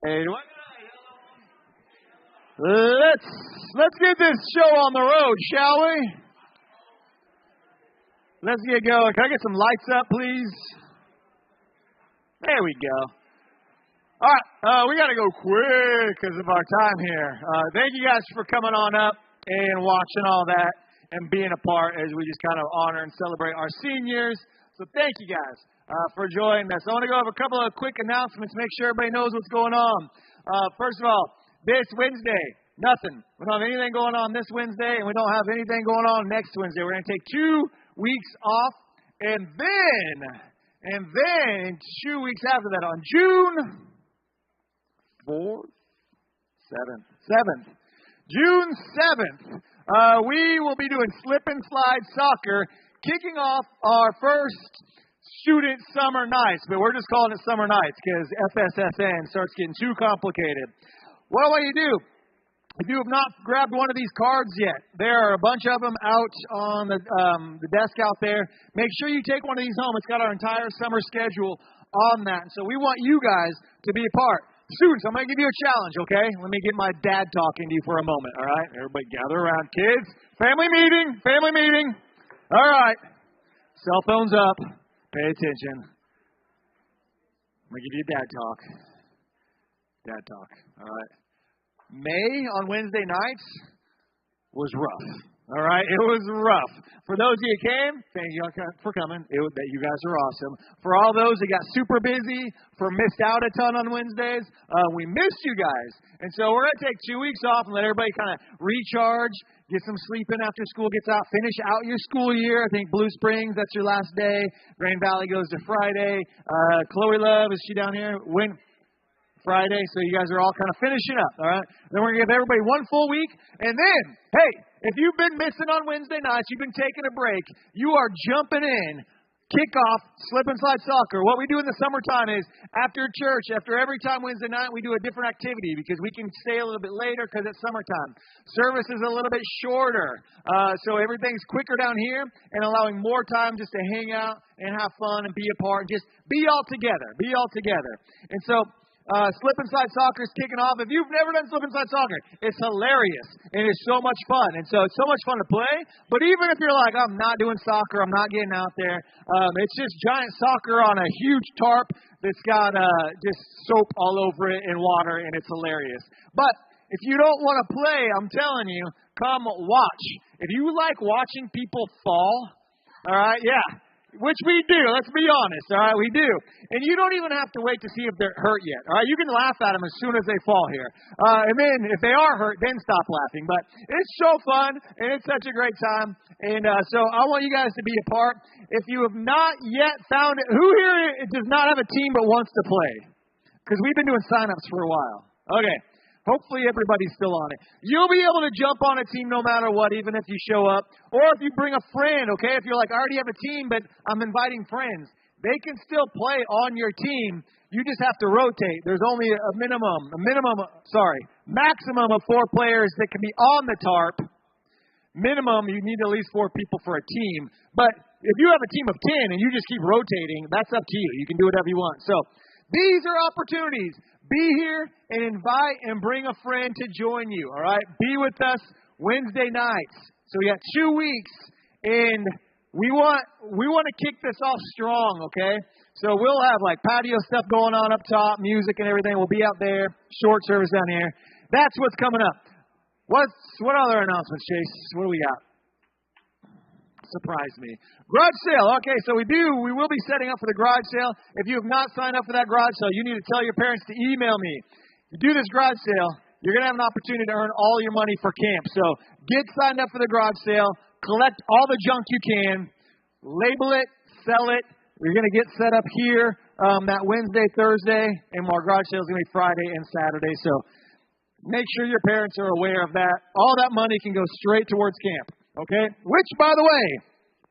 Hey, let's get this show on the road, shall we? Let's get going. Can I get some lights up, please? There we go. All right, we got to go quick because of our time here. Thank you guys for coming on up and watching all that and being a part as we just kind of honor and celebrate our seniors. So thank you guys for joining us. I want to go over a couple of quick announcements, make sure everybody knows what's going on. First of all, this Wednesday, nothing. We don't have anything going on this Wednesday, and we don't have anything going on next Wednesday. We're going to take 2 weeks off, and then 2 weeks after that, on June 4th, 7th, June 7th, we will be doing slip and slide soccer, kicking off our first student summer nights, but we're just calling it summer nights because FSSN starts getting too complicated. What I want you to do, if you have not grabbed one of these cards yet, there are a bunch of them out on the desk out there. Make sure you take one of these home. It's got our entire summer schedule on that. And so we want you guys to be a part. Students, I'm going to give you a challenge, okay? Let me get my dad talking to you for a moment, all right? Everybody gather around. Kids, family meeting. All right. Cell phones up. Pay attention. I'm going to give you dad talk. Dad talk, all right? May on Wednesday nights was rough. All right, it was rough. For those of you who came, thank you for coming. You guys are awesome. For all those that got super busy, for missed out a ton on Wednesdays, we missed you guys. And so we're going to take 2 weeks off and let everybody kind of recharge, get some sleep in after school gets out, finish out your school year. I think Blue Springs, that's your last day. Grand Valley goes to Friday. Chloe Love, is she down here? Friday, so you guys are all kind of finishing up, all right? Then we're going to give everybody 1 full week, and then, hey, if you've been missing on Wednesday nights, you've been taking a break, you are jumping in, kickoff, slip and slide soccer. What we do in the summertime is, after church, after every time Wednesday night, we do a different activity, because we can stay a little bit later because it's summertime. Service is a little bit shorter, so everything's quicker down here, and allowing more time just to hang out and have fun and be a part, just be all together. And so, slip and slide soccer is kicking off. If you've never done slip and slide soccer, it's hilarious and it's so much fun. And so it's so much fun to play. But even if you're like, I'm not doing soccer, I'm not getting out there, it's just giant soccer on a huge tarp that's got just soap all over it and water, and it's hilarious. But if you don't want to play, I'm telling you, come watch. If you like watching people fall, all right, yeah. Which we do, let's be honest, all right, we do. And you don't even have to wait to see if they're hurt yet, all right? You can laugh at them as soon as they fall here. And then if they are hurt, then stop laughing. But it's so fun, and it's such a great time. And so I want you guys to be a part. If you have not yet found it, who here does not have a team but wants to play? Because we've been doing sign-ups for a while. Okay. Hopefully everybody's still on it. You'll be able to jump on a team no matter what, even if you show up. Or if you bring a friend, okay? If you're like, I already have a team, but I'm inviting friends. They can still play on your team. You just have to rotate. There's only maximum of 4 players that can be on the tarp. Minimum, you need at least 4 people for a team. But if you have a team of 10 and you just keep rotating, that's up to you. You can do whatever you want. So these are opportunities. Be here and invite and bring a friend to join you, all right? Be with us Wednesday nights. So we got 2 weeks, and we want to kick this off strong, okay? So we'll have like patio stuff going on up top, music and everything. We'll be out there, short service down here. That's what's coming up. What other announcements, Chase? What do we got? Surprise me. Garage sale. Okay, so we will be setting up for the garage sale. If you have not signed up for that garage sale, you need to tell your parents to email me. If you do this garage sale, you're going to have an opportunity to earn all your money for camp. So get signed up for the garage sale. Collect all the junk you can. Label it. Sell it. We're going to get set up here that Wednesday, Thursday, and our garage sale is going to be Friday and Saturday. So make sure your parents are aware of that. All that money can go straight towards camp. Okay? Which, by the way,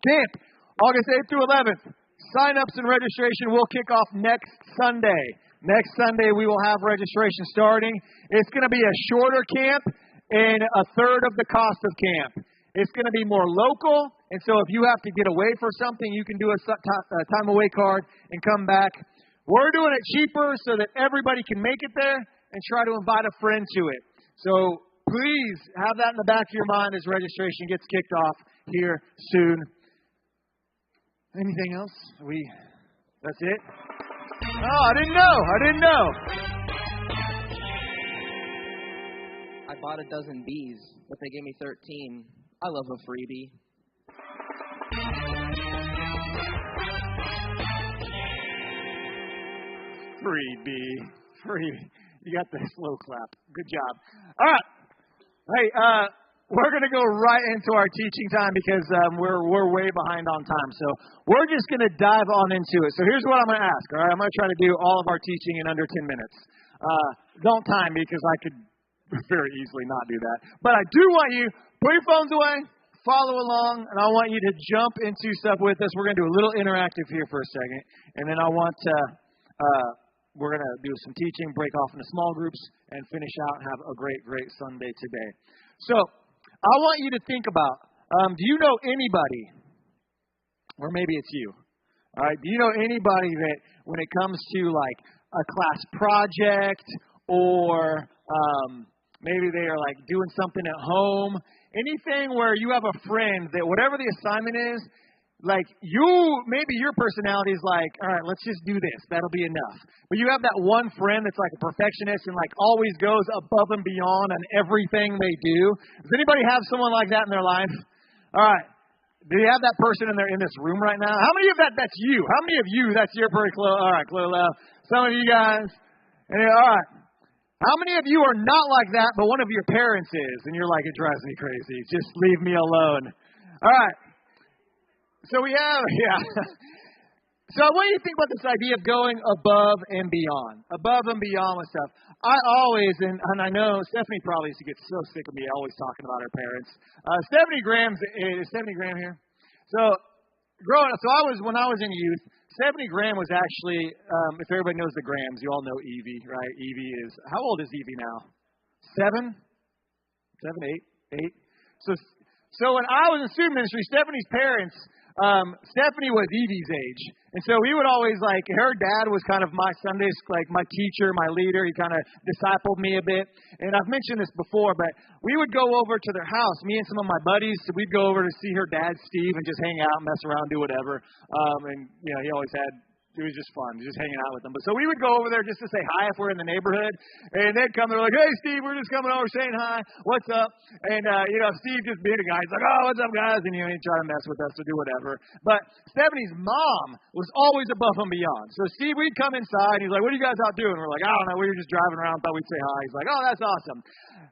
camp, August 8th through 11th, sign-ups and registration will kick off next Sunday. Next Sunday, we will have registration starting. It's going to be a shorter camp and a third of the cost of camp. It's going to be more local, and so if you have to get away for something, you can do a time away card and come back. We're doing it cheaper so that everybody can make it there, and try to invite a friend to it. So please have that in the back of your mind as registration gets kicked off here soon. Anything else? That's it? Oh, I didn't know. I bought a dozen bees, but they gave me 13. I love a freebie. Freebie. You got the slow clap. Good job. All right. Hey, we're going to go right into our teaching time because we're way behind on time. So we're just going to dive on into it. So here's what I'm going to ask. All right, I'm going to try to do all of our teaching in under 10 minutes. Don't time me because I could very easily not do that. But I do want you, put your phones away, follow along, and I want you to jump into stuff with us. We're going to do a little interactive here for a second, and then I want to, we're going to do some teaching, break off into small groups, and finish out and have a great, great Sunday today. So I want you to think about, do you know anybody, or maybe it's you, all right, do you know anybody that when it comes to like a class project or maybe they are like doing something at home, anything where you have a friend that whatever the assignment is, like maybe your personality is like, all right, let's just do this. That'll be enough. But you have that one friend that's like a perfectionist and like always goes above and beyond on everything they do. Does anybody have someone like that in their life? All right. Do you have that person in this room right now? How many of that's you? How many of you, that's your pretty close? All right, Chloe. Some of you guys. All right. How many of you are not like that, but one of your parents is, and you're like, it drives me crazy. Just leave me alone. All right. So we have, So I want you to think about this idea of going above and beyond with stuff. I always, and I know Stephanie probably used to get so sick of me always talking about her parents. Stephanie is Stephanie Graham here? So growing up, when I was in youth, Stephanie Graham was actually, if everybody knows the Grahams, you all know Evie, right? Evie is, how old is Evie now? 7, 8. So when I was in student ministry, Stephanie's parents, Stephanie was Evie's age. And so we would always her dad was kind of my Sunday, my teacher, my leader. He kind of discipled me a bit. And I've mentioned this before, but we would go over to their house, me and some of my buddies. So we'd go over to see her dad, Steve, and just hang out, mess around, do whatever. And, he always it was just fun, just hanging out with them. But so we would go over there just to say hi if we're in the neighborhood. And they'd come, they're like, hey, Steve, we're just coming over saying hi. What's up? And, Steve just being a guy, he's like, oh, what's up, guys? And, he'd try to mess with us or do whatever. But Stephanie's mom was always above and beyond. So Steve, we'd come inside. He's like, what are you guys out doing? We're like, I don't know. We were just driving around, thought we'd say hi. He's like, oh, that's awesome.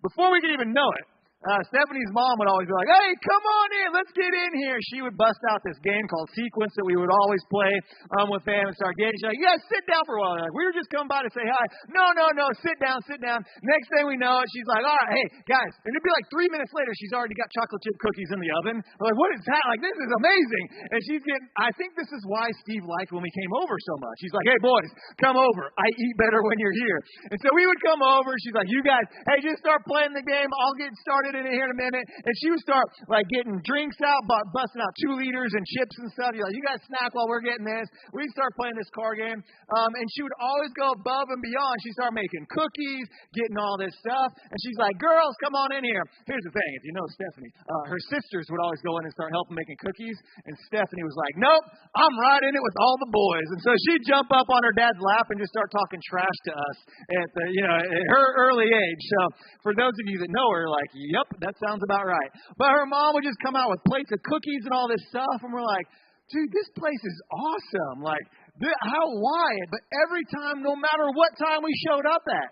Before we could even know it, Stephanie's mom would always be like, hey, come on in, let's get in here. She would bust out this game called Sequence that we would always play with them and start getting. She's like, yeah, sit down for a while. Like, we were just coming by to say hi. No, sit down. Next thing we know it, she's like, all right, hey, guys. And it'd be like 3 minutes later, she's already got chocolate chip cookies in the oven. We're like, what is that? Like, this is amazing. And I think this is why Steve liked when we came over so much. He's like, hey, boys, come over. I eat better when you're here. And so we would come over. She's like, you guys, hey, just start playing the game. I'll get started in here in a minute. And she would start getting drinks out, busting out 2 liters and chips and stuff. You're like, you guys snack while we're getting this. We'd start playing this card game. And she would always go above and beyond. She started making cookies, getting all this stuff. And she's like, girls, come on in here. Here's the thing. If you know Stephanie, her sisters would always go in and start helping making cookies. And Stephanie was like, nope, I'm right in it with all the boys. And so she'd jump up on her dad's lap and just start talking trash to us at her early age. So for those of you that know her, like, yep, that sounds about right. But her mom would just come out with plates of cookies and all this stuff, and we're like, dude, this place is awesome. Like, why? But every time, no matter what time we showed up at,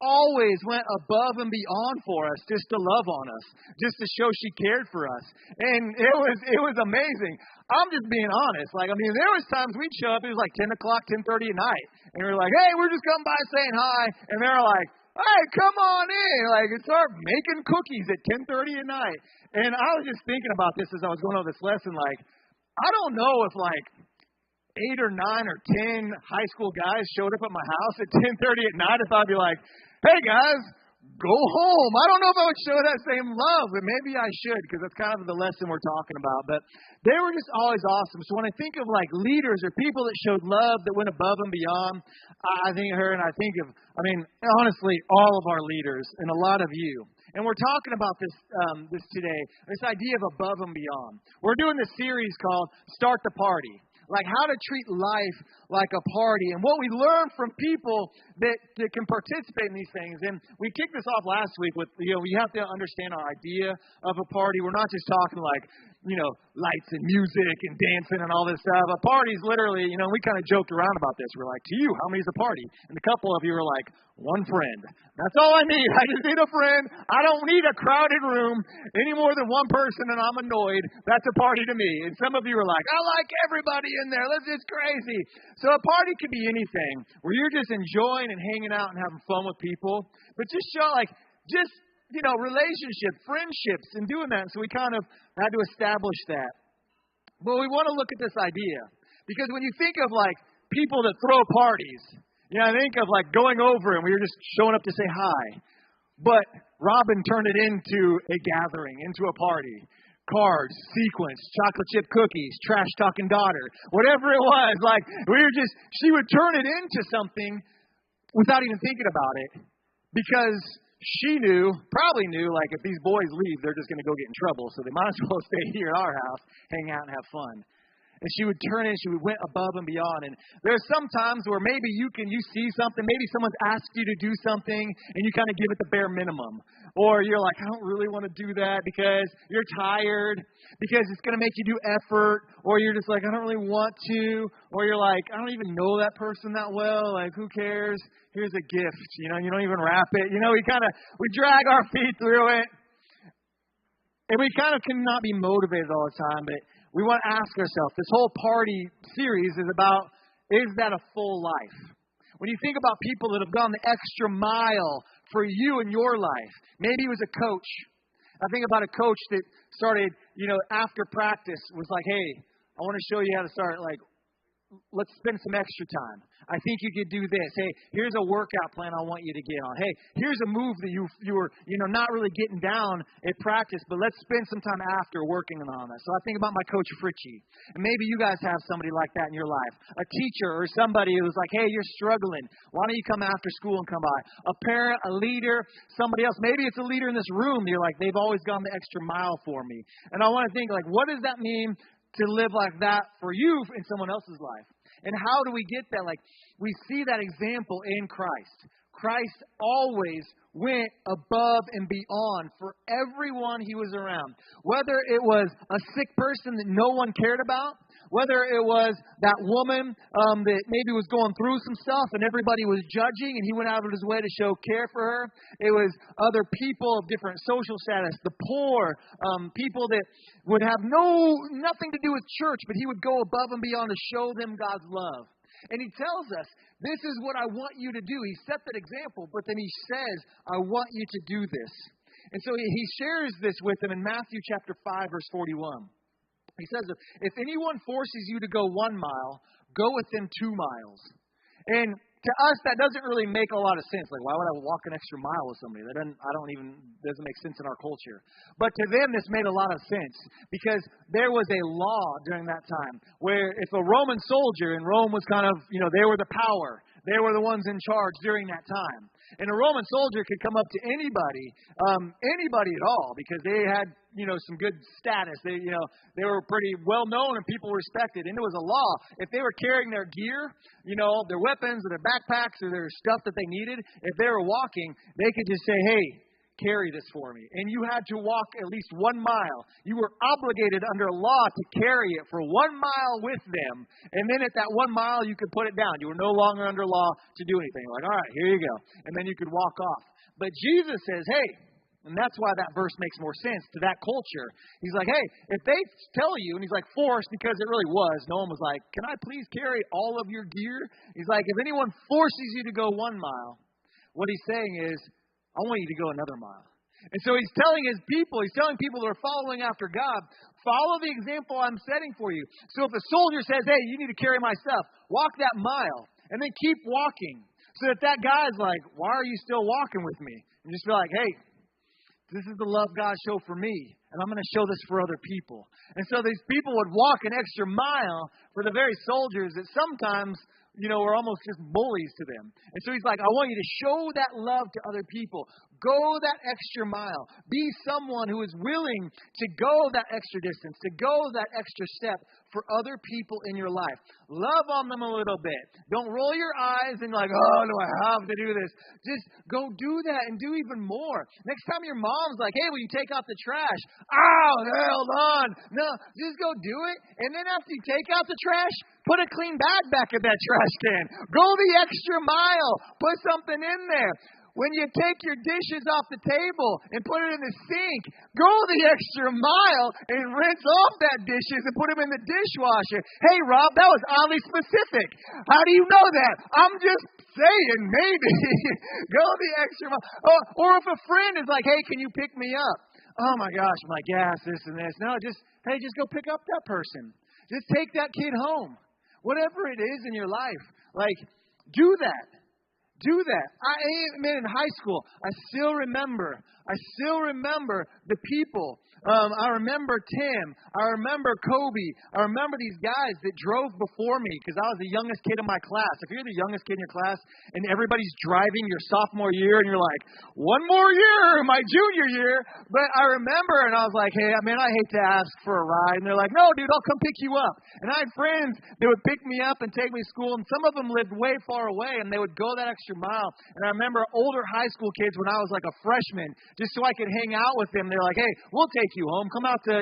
always went above and beyond for us just to love on us, just to show she cared for us. And it was amazing. I'm just being honest. There was times we'd show up, it was like 10 o'clock, 10:30 at night. And we were like, hey, we're just coming by saying hi. And they're like, hey, come on in. Start making cookies at 10:30 at night. And I was just thinking about this as I was going over this lesson. I don't know if 8 or 9 or 10 high school guys showed up at my house at 10:30 at night, if I'd be like, hey guys, go home. I don't know if I would show that same love, but maybe I should, because that's kind of the lesson we're talking about. But they were just always awesome. So when I think of like leaders or people that showed love, that went above and beyond, I think of her, and I think of, honestly, all of our leaders and a lot of you. And we're talking about this today, this idea of above and beyond. We're doing this series called Start the Party. Like how to treat life like a party, and what we learn from people that can participate in these things. And we kicked this off last week with, we have to understand our idea of a party. We're not just talking like, lights and music and dancing and all this stuff. A party is literally, we kind of joked around about this. We're like, to you, how many's a party? And a couple of you were like, one friend. That's all I need. I just need a friend. I don't need a crowded room any more than one person and I'm annoyed. That's a party to me. And some of you are like, I like everybody in there. It's crazy. So a party could be anything where you're just enjoying and hanging out and having fun with people. But just show relationships, friendships, and doing that. So we kind of had to establish that. But we want to look at this idea. Because when you think of like people that throw parties, I think of like going over and we were just showing up to say hi. But Robin turned it into a gathering, into a party. Cards, sequence, chocolate chip cookies, trash talking daughter, whatever it was. Like she would turn it into something without even thinking about it. Because she probably knew, like if these boys leave, they're just going to go get in trouble. So they might as well stay here at our house, hang out and have fun. And she would turn in, she would went above and beyond. And there's some times where maybe you see something, maybe someone's asked you to do something and you kind of give it the bare minimum. Or you're like, I don't really want to do that because you're tired, because it's going to make you do effort. Or you're just like, I don't really want to. Or you're like, I don't even know that person that well. Like, who cares? Here's a gift. You don't even wrap it. We drag our feet through it. And we kind of cannot be motivated all the time, but we want to ask ourselves, this whole party series is about, is that a full life? When you think about people that have gone the extra mile for you in your life, maybe it was a coach. I think about a coach that started, after practice was like, hey, I want to show you how to start, let's spend some extra time. I think you could do this. Hey, here's a workout plan I want you to get on. Hey, here's a move that you were, not really getting down at practice, but let's spend some time after working on that. So I think about my coach, Fritchie. And maybe you guys have somebody like that in your life. A teacher or somebody who was like, hey, you're struggling. Why don't you come after school and come by? A parent, a leader, somebody else. Maybe it's a leader in this room. You're like, they've always gone the extra mile for me. And I want to think, what does that mean to live like that for you in someone else's life? And how do we get that? We see that example in Christ. Christ always went above and beyond for everyone he was around. Whether it was a sick person that no one cared about, whether it was that woman that maybe was going through some stuff and everybody was judging and he went out of his way to show care for her. It was other people of different social status, the poor, people that would have nothing to do with church, but he would go above and beyond to show them God's love. And he tells us, this is what I want you to do. He set that example, but then he says, I want you to do this. And so he shares this with them in Matthew chapter 5, verse 41. He says, if anyone forces you to go 1 mile, go with them 2 miles. And to us, that doesn't really make a lot of sense. Like, why would I walk an extra mile with somebody? That doesn't make sense in our culture. But to them, this made a lot of sense because there was a law during that time where if a Roman soldier, and Rome was kind of, they were the power. They were the ones in charge during that time. And a Roman soldier could come up to anybody at all, because they had, some good status. They were pretty well known and people respected. And it was a law. If they were carrying their gear, their weapons or their backpacks or their stuff that they needed, if they were walking, they could just say, hey, carry this for me. And you had to walk at least 1 mile. You were obligated under law to carry it for 1 mile with them. And then at that 1 mile, you could put it down. You were no longer under law to do anything. Like, all right, here you go. And then you could walk off. But Jesus says, hey, and that's why that verse makes more sense to that culture. He's like, hey, if they tell you, and he's like, force, because it really was. No one was like, can I please carry all of your gear? He's like, if anyone forces you to go 1 mile, what he's saying is, I want you to go another mile. And so he's telling people that are following after God, follow the example I'm setting for you. So if a soldier says, hey, you need to carry my stuff, walk that mile, and then keep walking. So that guy's like, why are you still walking with me? And just be like, hey, this is the love God showed for me, and I'm going to show this for other people. And so these people would walk an extra mile for the very soldiers that sometimes, were almost just bullies to them. And so he's like, I want you to show that love to other people. Go that extra mile. Be someone who is willing to go that extra distance, to go that extra step for other people in your life. Love on them a little bit. Don't roll your eyes and like, oh, do I have to do this? Just go do that and do even more. Next time your mom's like, hey, will you take out the trash? Oh, hold on. No, just go do it. And then after you take out the trash, put a clean bag back in that trash can. Go the extra mile. Put something in there. When you take your dishes off the table and put it in the sink, go the extra mile and rinse off that dishes and put them in the dishwasher. Hey, Rob, that was oddly specific. How do you know that? I'm just saying, maybe. Go the extra mile. Or if a friend is like, hey, can you pick me up? Oh, my gosh, my gas, this and this. No, just go pick up that person. Just take that kid home. Whatever it is in your life, do that. Do that. In high school, I still remember the people. I remember Tim. I remember Kobe. I remember these guys that drove before me because I was the youngest kid in my class. If you're the youngest kid in your class and everybody's driving your sophomore year and you're like, one more year, my junior year. But I remember and I was like, hey, man, I hate to ask for a ride. And they're like, no, dude, I'll come pick you up. And I had friends that would pick me up and take me to school. And some of them lived way far away and they would go that extra mile. And I remember older high school kids when I was like a freshman, just so I could hang out with them. They're like, hey, we'll take you home. Come out to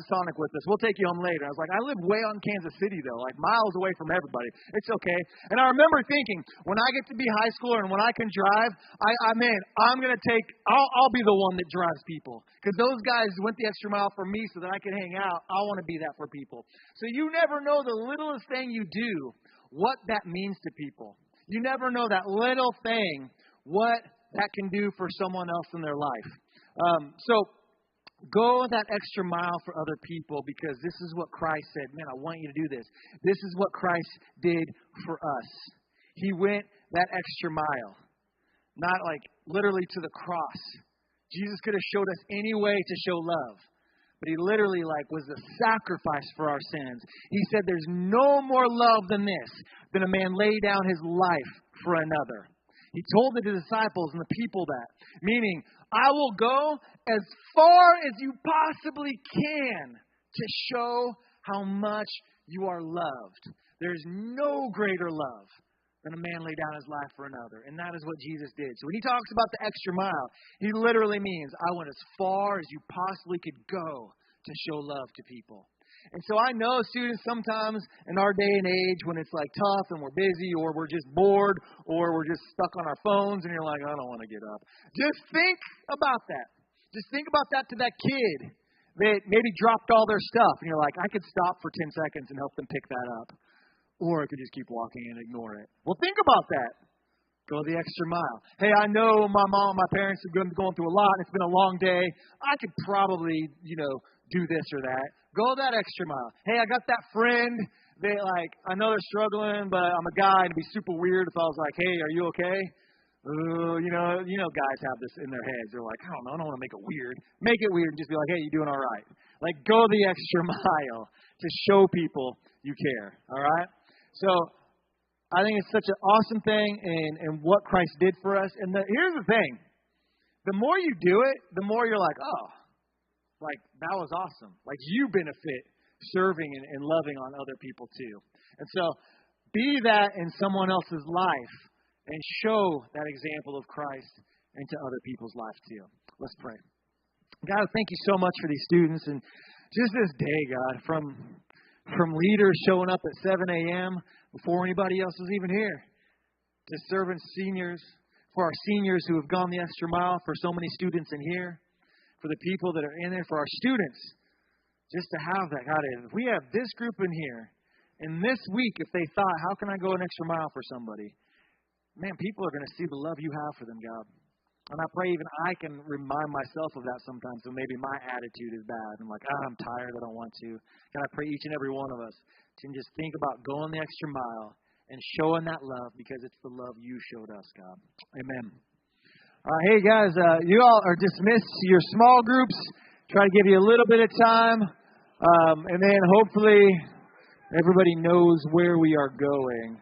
Sonic with us. We'll take you home later. I was like, I live way on Kansas City though, like miles away from everybody. It's okay. And I remember thinking, when I get to be high schooler and when I can drive, I'll be the one that drives people. Because those guys went the extra mile for me so that I could hang out. I want to be that for people. So you never know the littlest thing you do, what that means to people. You never know that little thing, what that can do for someone else in their life. So go that extra mile for other people because this is what Christ said. Man, I want you to do this. This is what Christ did for us. He went that extra mile, not like literally to the cross. Jesus could have showed us any way to show love. But he literally was a sacrifice for our sins. He said there's no more love than this, than a man lay down his life for another. He told the disciples and the people that, meaning, I will go as far as you possibly can to show how much you are loved. There's no greater love than a man lay down his life for another. And that is what Jesus did. So when he talks about the extra mile, he literally means I went as far as you possibly could go to show love to people. And so I know students sometimes in our day and age when it's tough and we're busy or we're just bored or we're just stuck on our phones and you're like, I don't want to get up. Just think about that. Just think about that to that kid that maybe dropped all their stuff and you're like, I could stop for 10 seconds and help them pick that up. Or I could just keep walking and ignore it. Well, think about that. Go the extra mile. Hey, I know my mom, my parents have been going through a lot. And it's been a long day. I could probably, do this or that. Go that extra mile. Hey, I got that friend that I know they're struggling, but I'm a guy and it'd be super weird if I was like, hey, are you okay? Guys have this in their heads. They're like, I don't want to make it weird. Make it weird and just be like, hey, you doing all right? Go the extra mile to show people you care. All right? So I think it's such an awesome thing and what Christ did for us. And here's the thing. The more you do it, the more you're like, oh, that was awesome. You benefit serving and loving on other people too. And so be that in someone else's life and show that example of Christ into other people's life too. Let's pray. God, thank you so much for these students and just this day, God, from leaders showing up at 7 a.m. before anybody else was even here, to serving seniors, for our seniors who have gone the extra mile, for so many students in here, for the people that are in there, for our students, just to have that. God, if we have this group in here, and this week, if they thought, how can I go an extra mile for somebody? Man, people are going to see the love you have for them, God. And I pray even I can remind myself of that sometimes, so maybe my attitude is bad. I'm like, I'm tired, I don't want to. God, I pray each and every one of us can just think about going the extra mile and showing that love because it's the love you showed us, God. Amen. Hey, guys, you all are dismissed to your small groups. Try to give you a little bit of time, and then hopefully everybody knows where we are going.